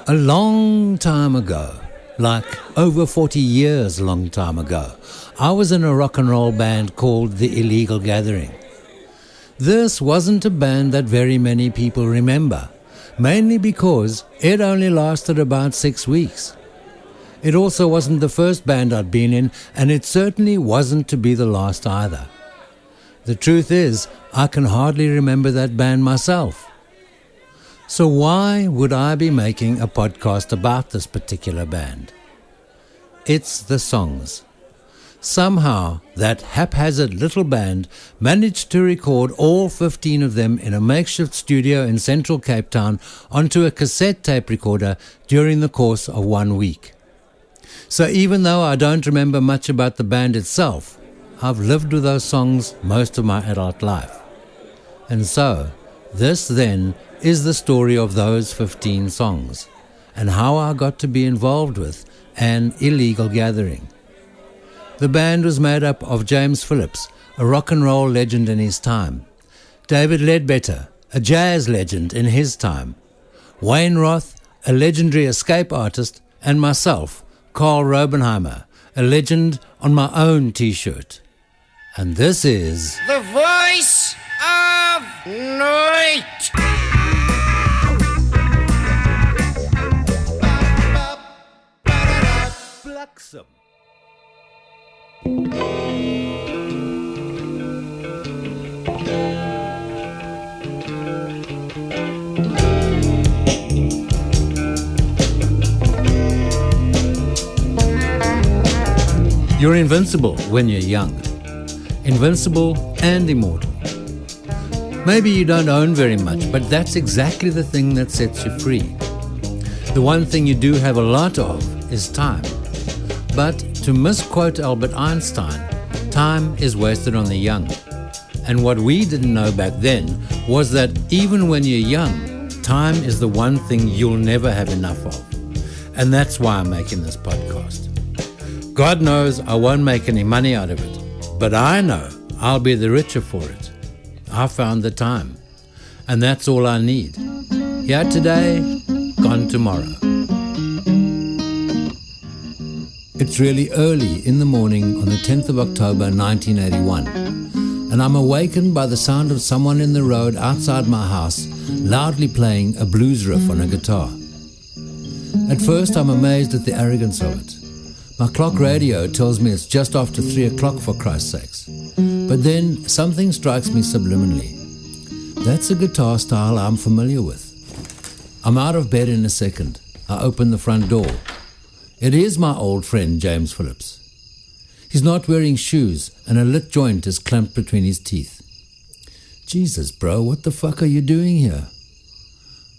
A long time ago, like over 40 years long time ago, I was in a rock and roll band called The Illegal Gathering. This wasn't a band that very many people remember, mainly because it only lasted about 6 weeks. It also wasn't the first band I'd been in, and it certainly wasn't to be the last either. The truth is, I can hardly remember that band myself. So why would I be making a podcast about this particular band? It's the songs. Somehow, that haphazard little band managed to record all 15 of them in a makeshift studio in central Cape Town onto a cassette tape recorder during the course of 1 week. So even though I don't remember much about the band itself, I've lived with those songs most of my adult life. And so, this then is the story of those 15 songs and how I got to be involved with an illegal gathering. The band was made up of James Phillips, a rock and roll legend in his time, David Ledbetter, a jazz legend in his time, Wayne Roth, a legendary escape artist, and myself, Carl Robenheimer, a legend on my own t-shirt. And this is the voice of NOOIT. Fluxum. You're invincible when you're young. Invincible and immortal. Maybe you don't own very much, but that's exactly the thing that sets you free. The one thing you do have a lot of is time. But to misquote Albert Einstein, time is wasted on the young. And what we didn't know back then was that even when you're young, time is the one thing you'll never have enough of. And that's why I'm making this podcast. God knows I won't make any money out of it, but I know I'll be the richer for it. I found the time, and that's all I need. Here today, gone tomorrow. It's really early in the morning on the 10th of October 1981, and I'm awakened by the sound of someone in the road outside my house loudly playing a blues riff on a guitar. At first I'm amazed at the arrogance of it. My clock radio tells me it's just after 3 o'clock, for Christ's sakes. But then something strikes me subliminally. That's a guitar style I'm familiar with. I'm out of bed in a second. I open the front door. It is my old friend James Phillips. He's not wearing shoes and a lit joint is clamped between his teeth. Jesus, bro, what the fuck are you doing here?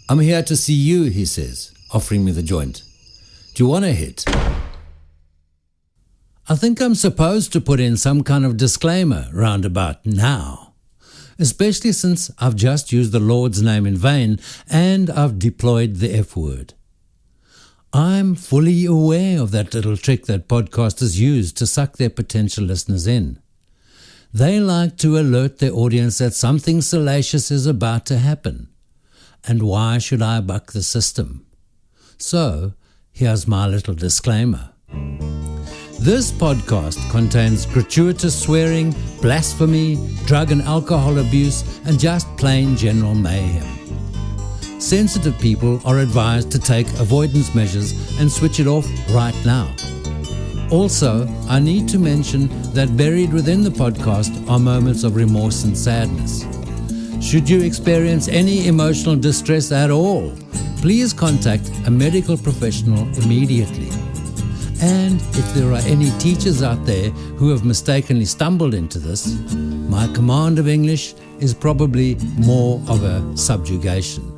I'm here to see you, he says, offering me the joint. Do you want a hit? I think I'm supposed to put in some kind of disclaimer round about now, especially since I've just used the Lord's name in vain and I've deployed the F word. I'm fully aware of that little trick that podcasters use to suck their potential listeners in. They like to alert their audience that something salacious is about to happen. And why should I buck the system? So, here's my little disclaimer. This podcast contains gratuitous swearing, blasphemy, drug and alcohol abuse, and just plain general mayhem. Sensitive people are advised to take avoidance measures and switch it off right now. Also, I need to mention that buried within the podcast are moments of remorse and sadness. Should you experience any emotional distress at all, please contact a medical professional immediately. And if there are any teachers out there who have mistakenly stumbled into this, my command of English is probably more of a subjugation.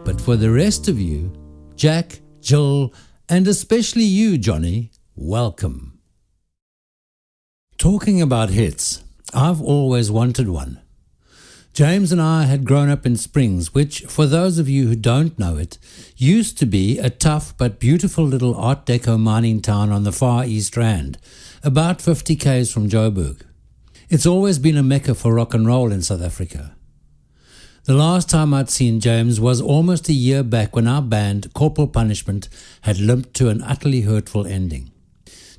But for the rest of you, Jack, Jill, and especially you, Johnny, welcome. Talking about hits, I've always wanted one. James and I had grown up in Springs, which, for those of you who don't know it, used to be a tough but beautiful little Art Deco mining town on the far East Rand, about 50 k's from Joburg. It's always been a mecca for rock and roll in South Africa. The last time I'd seen James was almost a year back when our band, Corporal Punishment, had limped to an utterly hurtful ending.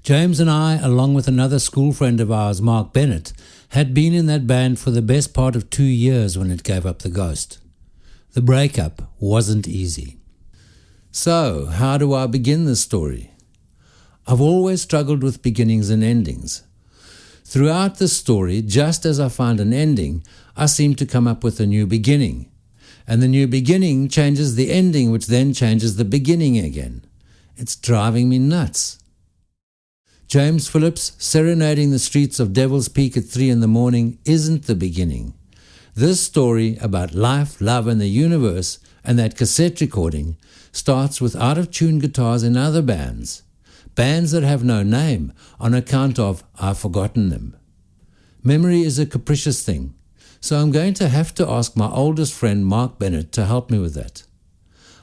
James and I, along with another school friend of ours, Mark Bennett, had been in that band for the best part of 2 years when it gave up the ghost. The breakup wasn't easy. So, how do I begin this story? I've always struggled with beginnings and endings. Throughout the story, just as I find an ending, I seem to come up with a new beginning. And the new beginning changes the ending, which then changes the beginning again. It's driving me nuts. James Phillips serenading the streets of Devil's Peak at 3 a.m. isn't the beginning. This story about life, love and the universe and that cassette recording starts with out-of-tune guitars in other bands. Bands that have no name on account of I've forgotten them. Memory is a capricious thing, so I'm going to have to ask my oldest friend Mark Bennett to help me with that.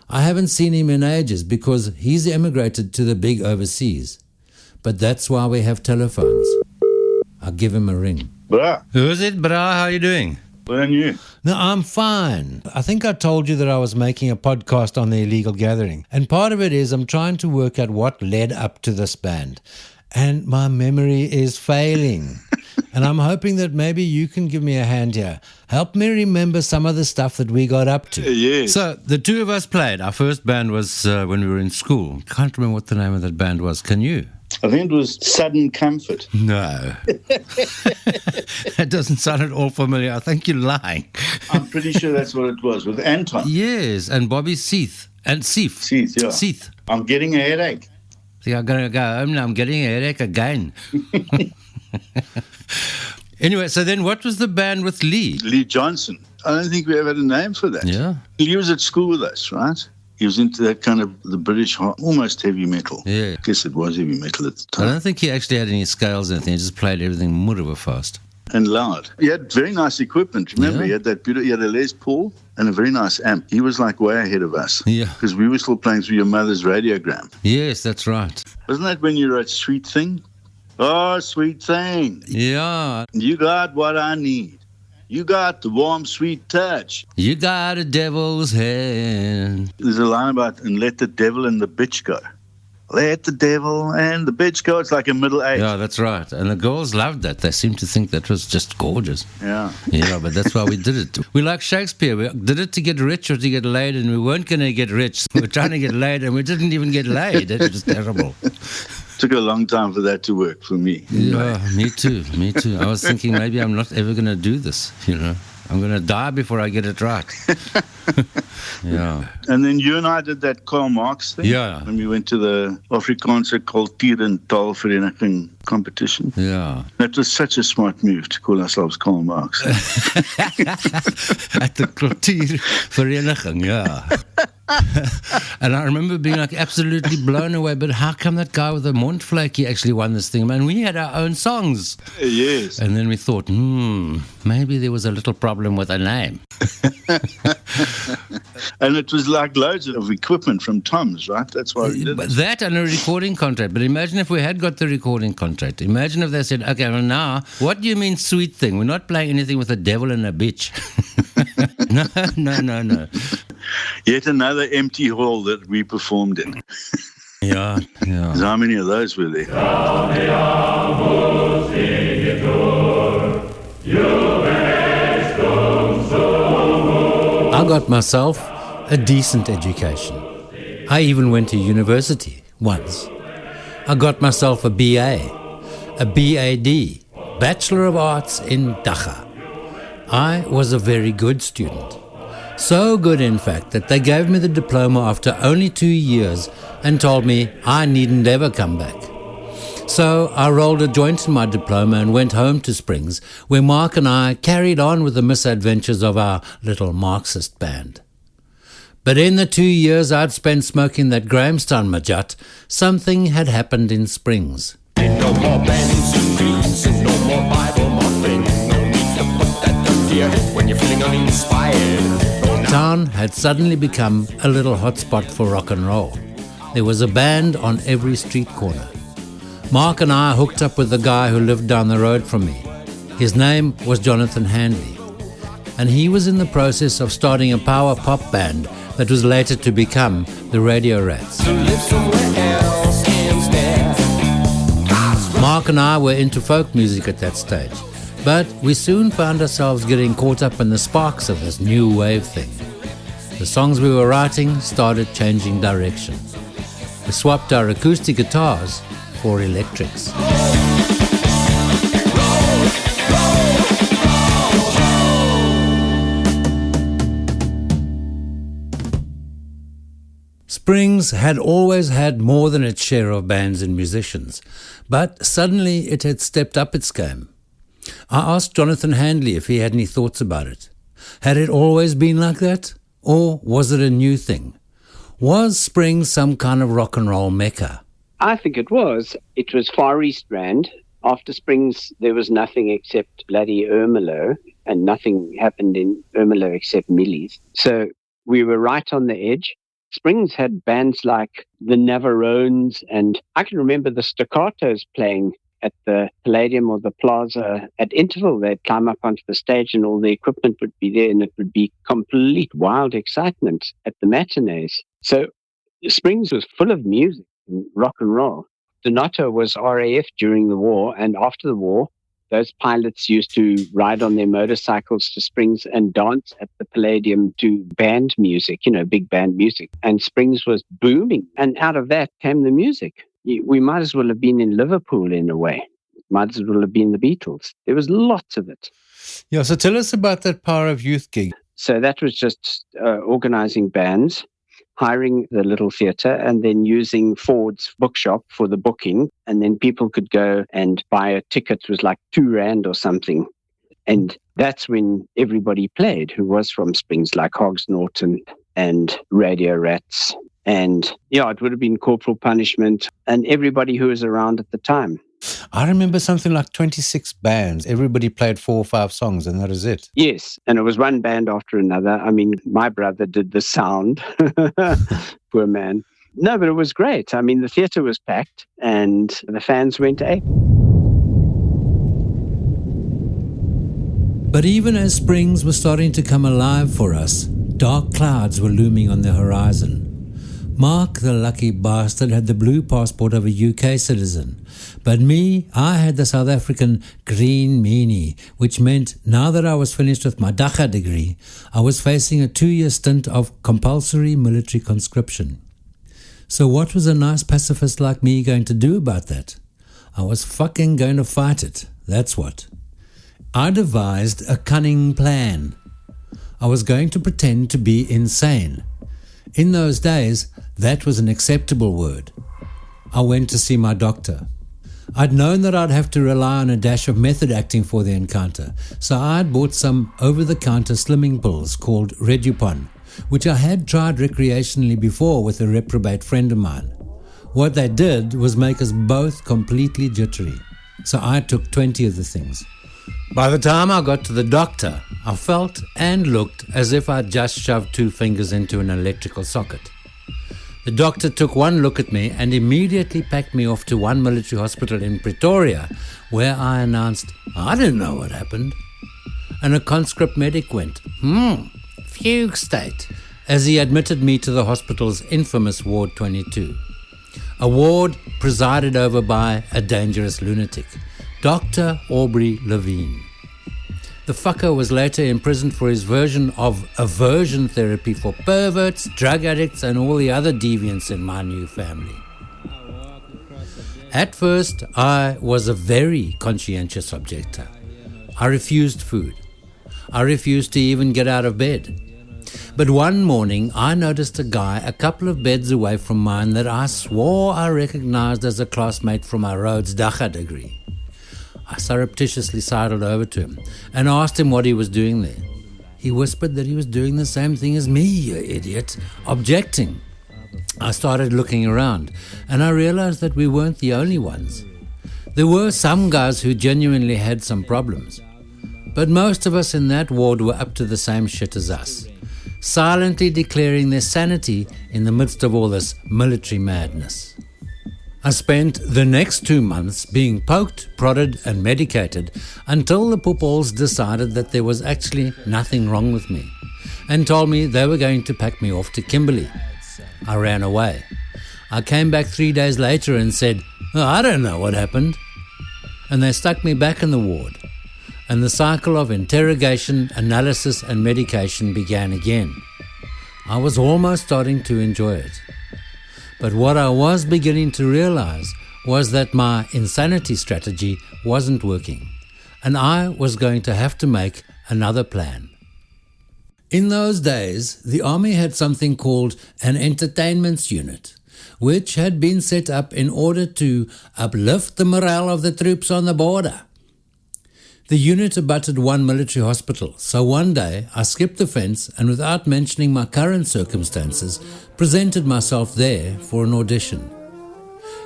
I haven't seen him in ages because he's emigrated to the big overseas. But that's why we have telephones. I'll give him a ring. Bra, Who is it, Bra? How are you doing? well and you? No, I'm fine. I think I told you that I was making a podcast on the illegal gathering. And part of it is I'm trying to work out what led up to this band. And my memory is failing. And I'm hoping that maybe you can give me a hand here. Help me remember some of the stuff that we got up to. Yes. So the two of us played. Our first band was when we were in school. Can't remember what the name of that band was. Can you? I think it was Sudden Comfort. No. That doesn't sound at all familiar. I think you're lying. I'm pretty sure that's what it was, with Anton. Yes, and Bobby Seath. And Seath. Seath, yeah. Seath. I'm getting a headache. See, I'm going to go home now. I'm getting a headache again. Anyway, so then what was the band with Lee? Lee Johnson. I don't think we ever had a name for that. Yeah. Lee was at school with us, right? He was into that kind of the British, almost heavy metal. Yeah. I guess it was heavy metal at the I time. don't think he actually had any scales or anything. He just played everything murder fast. And loud. He had very nice equipment. Remember, Yeah. he had that beautiful, he had a Les Paul and a very nice amp. He was like way ahead of us. Yeah. Because we were still playing through your mother's radiogram. Yes, that's right. Wasn't that when you wrote Sweet Thing? Oh, sweet thing. Yeah. You got what I need. You got the warm, sweet touch. You got a devil's hand. There's a line about, and let the devil and the bitch go. Let the devil and the bitch go. It's like a middle age. Yeah, that's right. And the girls loved that. They seemed to think that was just gorgeous. Yeah. Yeah, but that's why we did it. We like Shakespeare. We did it to get rich or to get laid, and we weren't going to get rich. We were trying to get laid, and we didn't even get laid. It was terrible. Took a long time for that to work for me. Yeah, me too. Me too. I was thinking maybe I'm not ever going to do this, you know. I'm going to die before I get it right. Yeah. And then you and I did that Karl Marx thing. Yeah. When we went to the Afrikaanse Kultuur en Taalvereniging competition. Yeah. That was such a smart move to call ourselves Karl Marx. At the Kultuurvereniging, yeah. And I remember being like absolutely blown away. But how come that guy with the Montflake actually won this thing? Man, we had our own songs. Yes. And then we thought, maybe there was a little problem with a name. And it was like loads of equipment from Tom's, right? That's why we did But it. that and a recording contract. But imagine if we had got the recording contract. Imagine if they said, okay, well now, what do you mean sweet thing? We're not playing anything with a devil and a bitch. No. Yet another empty hall that we performed in. Yeah. So how many of those were there? I got myself a decent education. I even went to university once. I got myself a BA, a BAD, Bachelor of Arts in Dacha. I was a very good student. So good, in fact, that they gave me the diploma after only 2 years and told me I needn't ever come back. So I rolled a joint in my diploma and went home to Springs, where Mark and I carried on with the misadventures of our little Marxist band. But in the 2 years I'd spent smoking that Grahamstown Majat, something had happened in Springs. No more bands and creeds and no more Bible modeling. No need to put that gun to your head when you're feeling uninspired. Town had suddenly become a little hotspot for rock and roll. There was a band on every street corner. Mark and I hooked up with the guy who lived down the road from me. His name was Jonathan Handley. and he was in the process of starting a power pop band that was later to become the Radio Rats. Mark and I were into folk music at that stage, but we soon found ourselves getting caught up in the sparks of this new wave thing. The songs we were writing started changing direction. We swapped our acoustic guitars for electrics. Springs had always had more than its share of bands and musicians, but suddenly it had stepped up its game. I asked Jonathan Handley if he had any thoughts about it. Had it always been like that? Or was it a new thing? Was Springs some kind of rock and roll mecca? I think it was. It was Far East Rand. After Springs, there was nothing except bloody Ermelo, and nothing happened in Ermelo except Millie's. So we were right on the edge. Springs had bands like the Navarrones, and I can remember the Staccatos playing at the Palladium or the Plaza. At interval, they'd climb up onto the stage and all the equipment would be there, and it would be complete wild excitement at the matinees. So Springs was full of music and rock and roll. Donato was RAF during the war, and after the war, those pilots used to ride on their motorcycles to Springs and dance at the Palladium to band music, big band music. And Springs was booming. And out of that came the music. We might as well have been in Liverpool in a way. Might as well have been the Beatles. There was lots of it. Yeah, so tell us about that Power of Youth gig. So that was just organizing bands, hiring the little theatre, and then using Ford's bookshop for the booking. And then people could go and buy a ticket. It was like R2 or something. And that's when everybody played who was from Springs, like Hogs Norton and Radio Rats. And yeah, it would have been Corporal Punishment and everybody who was around at the time. I remember something like 26 bands. Everybody played 4 or 5 songs, and that is it. Yes, and it was one band after another. I mean, my brother did the sound. Poor man. No, but it was great. I mean, the theatre was packed, and the fans went ape. But even as Springs was starting to come alive for us, dark clouds were looming on the horizon. Mark, the lucky bastard, had the blue passport of a UK citizen. But me, I had the South African green meanie, which meant now that I was finished with my Dacha degree, I was facing a 2-year stint of compulsory military conscription. So what was a nice pacifist like me going to do about that? I was fucking going to fight it, that's what. I devised a cunning plan. I was going to pretend to be insane. In those days, that was an acceptable word. I went to see my doctor. I'd known that I'd have to rely on a dash of method acting for the encounter, so I'd bought some over-the-counter slimming pills called Redupon, which I had tried recreationally before with a reprobate friend of mine. What they did was make us both completely jittery, so I took 20 of the things. By the time I got to the doctor, I felt and looked as if I'd just shoved 2 fingers into an electrical socket. The doctor took one look at me and immediately packed me off to one military hospital in Pretoria, where I announced, I didn't know what happened. And a conscript medic went, fugue state, as he admitted me to the hospital's infamous Ward 22. A ward presided over by a dangerous lunatic, Dr. Aubrey Levine. The fucker was later imprisoned for his version of aversion therapy for perverts, drug addicts, and all the other deviants in my new family. At first, I was a very conscientious objector. I refused food. I refused to even get out of bed. But one morning, I noticed a guy a couple of beds away from mine that I swore I recognized as a classmate from my Rhodes Dacha degree. I surreptitiously sidled over to him and asked him what he was doing there. He whispered that he was doing the same thing as me, you idiot, objecting. I started looking around, and I realized that we weren't the only ones. There were some guys who genuinely had some problems, but most of us in that ward were up to the same shit as us, silently declaring their sanity in the midst of all this military madness. I spent the next 2 months being poked, prodded and medicated until the poopalls decided that there was actually nothing wrong with me and told me they were going to pack me off to Kimberley. I ran away. I came back 3 days later and said, I don't know what happened. And they stuck me back in the ward. And the cycle of interrogation, analysis and medication began again. I was almost starting to enjoy it. But what I was beginning to realize was that my insanity strategy wasn't working, and I was going to have to make another plan. In those days, the Army had something called an entertainments unit, which had been set up in order to uplift the morale of the troops on the border. The unit abutted one military hospital, so one day I skipped the fence and without mentioning my current circumstances, presented myself there for an audition.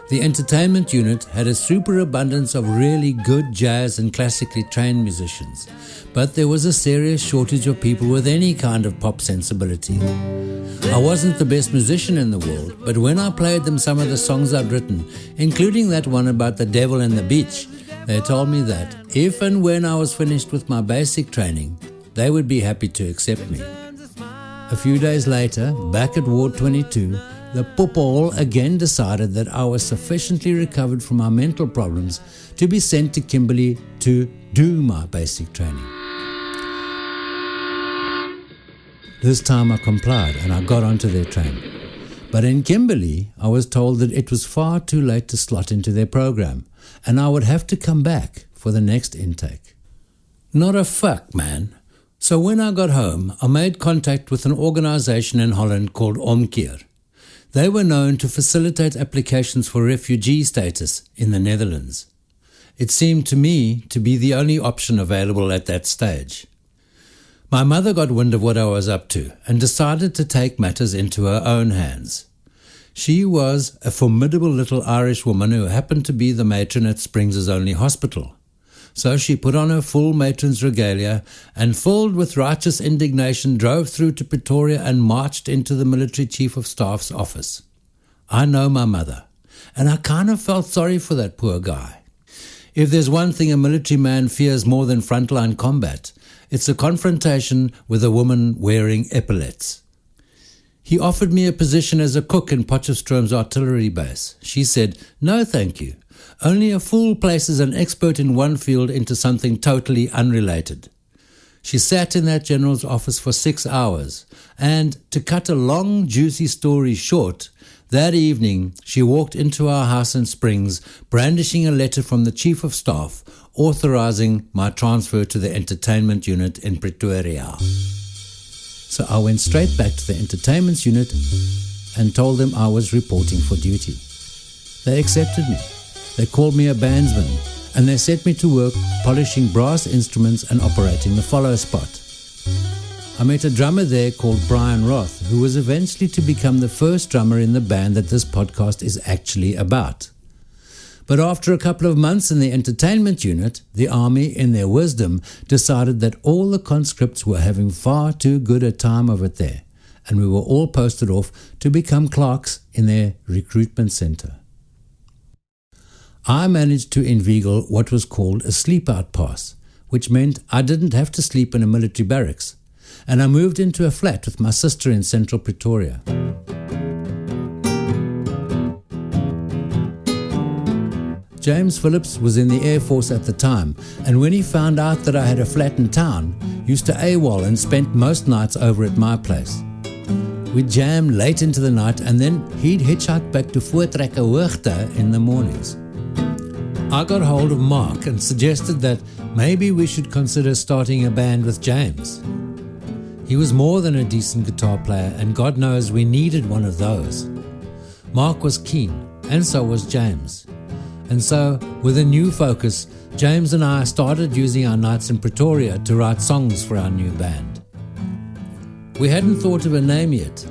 The entertainment unit had a superabundance of really good jazz and classically trained musicians, but there was a serious shortage of people with any kind of pop sensibility. I wasn't the best musician in the world, but when I played them some of the songs I'd written, including that one about the devil and the beach, they told me that if and when I was finished with my basic training, they would be happy to accept me. A few days later, back at Ward 22, the poopall again decided that I was sufficiently recovered from my mental problems to be sent to Kimberley to do my basic training. This time I complied and I got onto their train. But in Kimberley, I was told that it was far too late to slot into their program, and I would have to come back for the next intake. Not a fuck, man. So when I got home, I made contact with an organization in Holland called Omkeer. They were known to facilitate applications for refugee status in the Netherlands. It seemed to me to be the only option available at that stage. My mother got wind of what I was up to and decided to take matters into her own hands. She was a formidable little Irish woman who happened to be the matron at Springs' only hospital. So she put on her full matron's regalia and, filled with righteous indignation, drove through to Pretoria and marched into the military chief of staff's office. I know my mother, and I kind of felt sorry for that poor guy. If there's one thing a military man fears more than frontline combat, it's a confrontation with a woman wearing epaulets. He offered me a position as a cook in Potchefstroom's artillery base. She said, "No, thank you. Only a fool places an expert in one field into something totally unrelated." She sat in that general's office for 6 hours, and to cut a long, juicy story short, that evening she walked into our house in Springs, brandishing a letter from the Chief of Staff, authorizing my transfer to the entertainment unit in Pretoria. So I went straight back to the entertainment unit and told them I was reporting for duty. They accepted me. They called me a bandsman, and they set me to work polishing brass instruments and operating the follow spot. I met a drummer there called Brian Roth, who was eventually to become the first drummer in the band that this podcast is actually about. But after a couple of months in the entertainment unit, the Army, in their wisdom, decided that all the conscripts were having far too good a time of it there, and we were all posted off to become clerks in their recruitment center. I managed to inveigle what was called a sleep-out pass, which meant I didn't have to sleep in a military barracks, and I moved into a flat with my sister in central Pretoria. James Phillips was in the Air Force at the time, and when he found out that I had a flat in town, used to AWOL and spent most nights over at my place. We'd jam late into the night, and then he'd hitchhike back to Voortrekker Hoogte in the mornings. I got hold of Mark and suggested that maybe we should consider starting a band with James. He was more than a decent guitar player, and God knows we needed one of those. Mark was keen, and so was James. And so, with a new focus, James and I started using our nights in Pretoria to write songs for our new band. We hadn't thought of a name yet,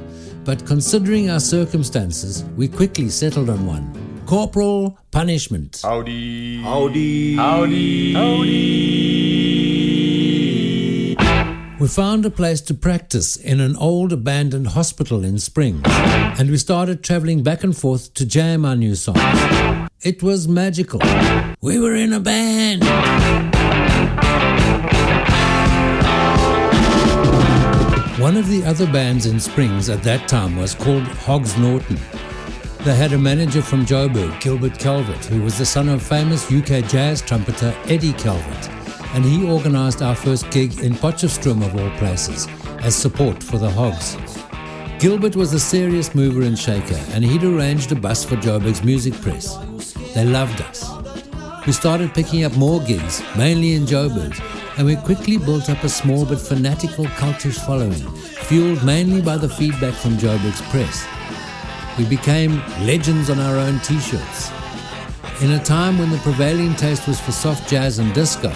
but considering our circumstances, we quickly settled on one: Corporal Punishment. Howdy. Howdy. Howdy. Howdy. We found a place to practice in an old abandoned hospital in Springs, and we started travelling back and forth to jam our new songs. It was magical. We were in a band. One of the other bands in Springs at that time was called Hogs Norton. They had a manager from Joburg, Gilbert Calvert, who was the son of famous UK jazz trumpeter Eddie Calvert, and he organised our first gig in Potchefstroom of all places, as support for the Hogs. Gilbert was a serious mover and shaker, and he'd arranged a bus for Joburg's music press. They loved us. We started picking up more gigs, mainly in Joburg, and we quickly built up a small but fanatical cultish following, fueled mainly by the feedback from Joburg's press. We became legends on our own t-shirts. In a time when the prevailing taste was for soft jazz and disco,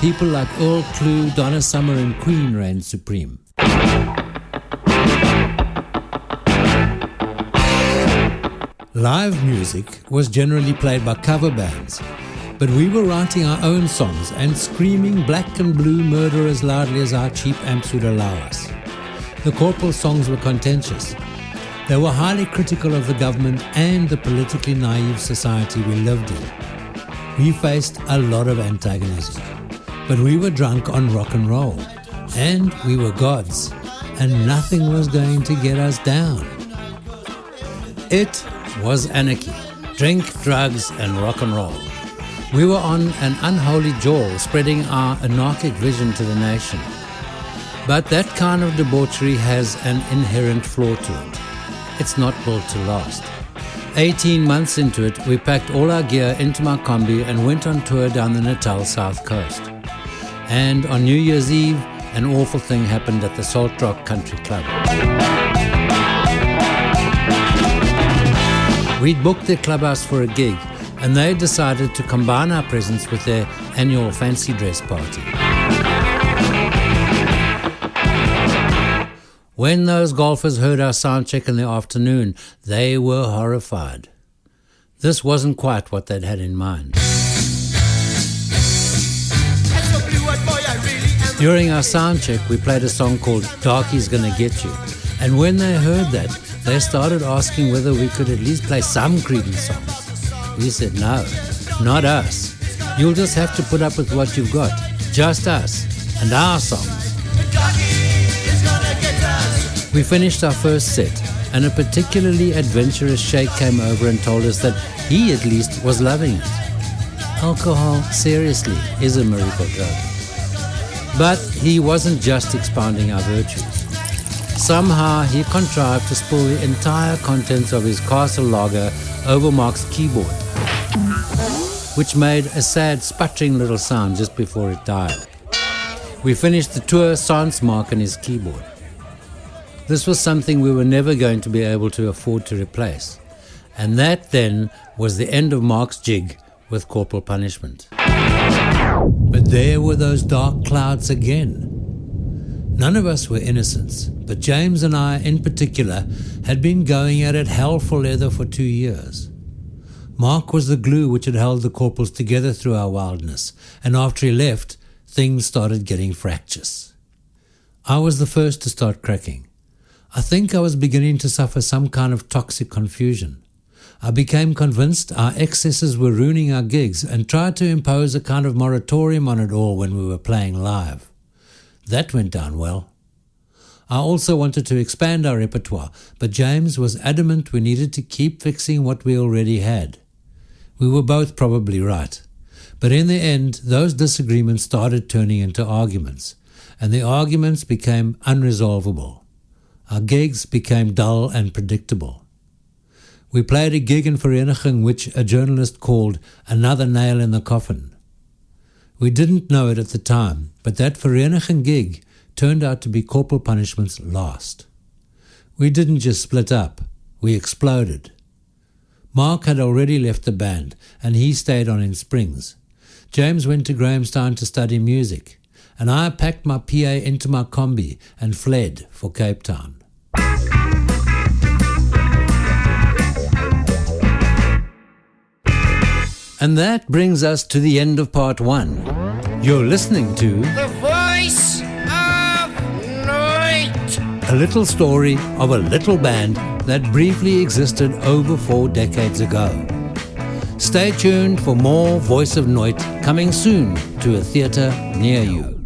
people like Earl Clue, Donna Summer and Queen reigned supreme. Live music was generally played by cover bands, but we were writing our own songs and screaming black and blue murder as loudly as our cheap amps would allow us. The Corporal songs were contentious. They were highly critical of the government and the politically naive society we lived in. We faced a lot of antagonism, but we were drunk on rock and roll, and we were gods, and nothing was going to get us down. It was anarchy, drink, drugs, and rock and roll. We were on an unholy jaw, spreading our anarchic vision to the nation. But that kind of debauchery has an inherent flaw to it. It's not built to last. 18 months into it, we packed all our gear into my combi and went on tour down the Natal South Coast. And on New Year's Eve, an awful thing happened at the Salt Rock Country Club. We'd booked their clubhouse for a gig, and they decided to combine our presence with their annual fancy dress party. When those golfers heard our sound check in the afternoon, they were horrified. This wasn't quite what they'd had in mind. During our sound check, we played a song called Darkie's Gonna Get You, and when they heard that, they started asking whether we could at least play some Creedence songs. We said, no, not us. You'll just have to put up with what you've got. Just us and our songs. We finished our first set, and a particularly adventurous sheikh came over and told us that he at least was loving it. Alcohol, seriously, is a miracle drug. But he wasn't just expounding our virtues. Somehow he contrived to spill the entire contents of his Castle Lager over Mark's keyboard, which made a sad sputtering little sound just before it died. We finished the tour sans Mark and his keyboard. This was something we were never going to be able to afford to replace. And that then was the end of Mark's jig with corporal punishment. But there were those dark clouds again. None of us were innocents, but James and I in particular had been going at it hell for leather for 2 years. Mark was the glue which had held the corporals together through our wildness, and after he left, things started getting fractious. I was the first to start cracking. I think I was beginning to suffer some kind of toxic confusion. I became convinced our excesses were ruining our gigs and tried to impose a kind of moratorium on it all when we were playing live. That went down well. I also wanted to expand our repertoire, but James was adamant we needed to keep fixing what we already had. We were both probably right, but in the end, those disagreements started turning into arguments, and the arguments became unresolvable. Our gigs became dull and predictable. We played a gig in Vereniging which a journalist called another nail in the coffin. We didn't know it at the time, but that Vereniging gig turned out to be Corporal Punishment's last. We didn't just split up, we exploded. Mark had already left the band, and he stayed on in Springs. James went to Grahamstown to study music, and I packed my PA into my combi and fled for Cape Town. And that brings us to the end of part 1. You're listening to The Voice of a little story of a little band that briefly existed over 4 decades ago. Stay tuned for more Voice of NOOIT coming soon to a theatre near you.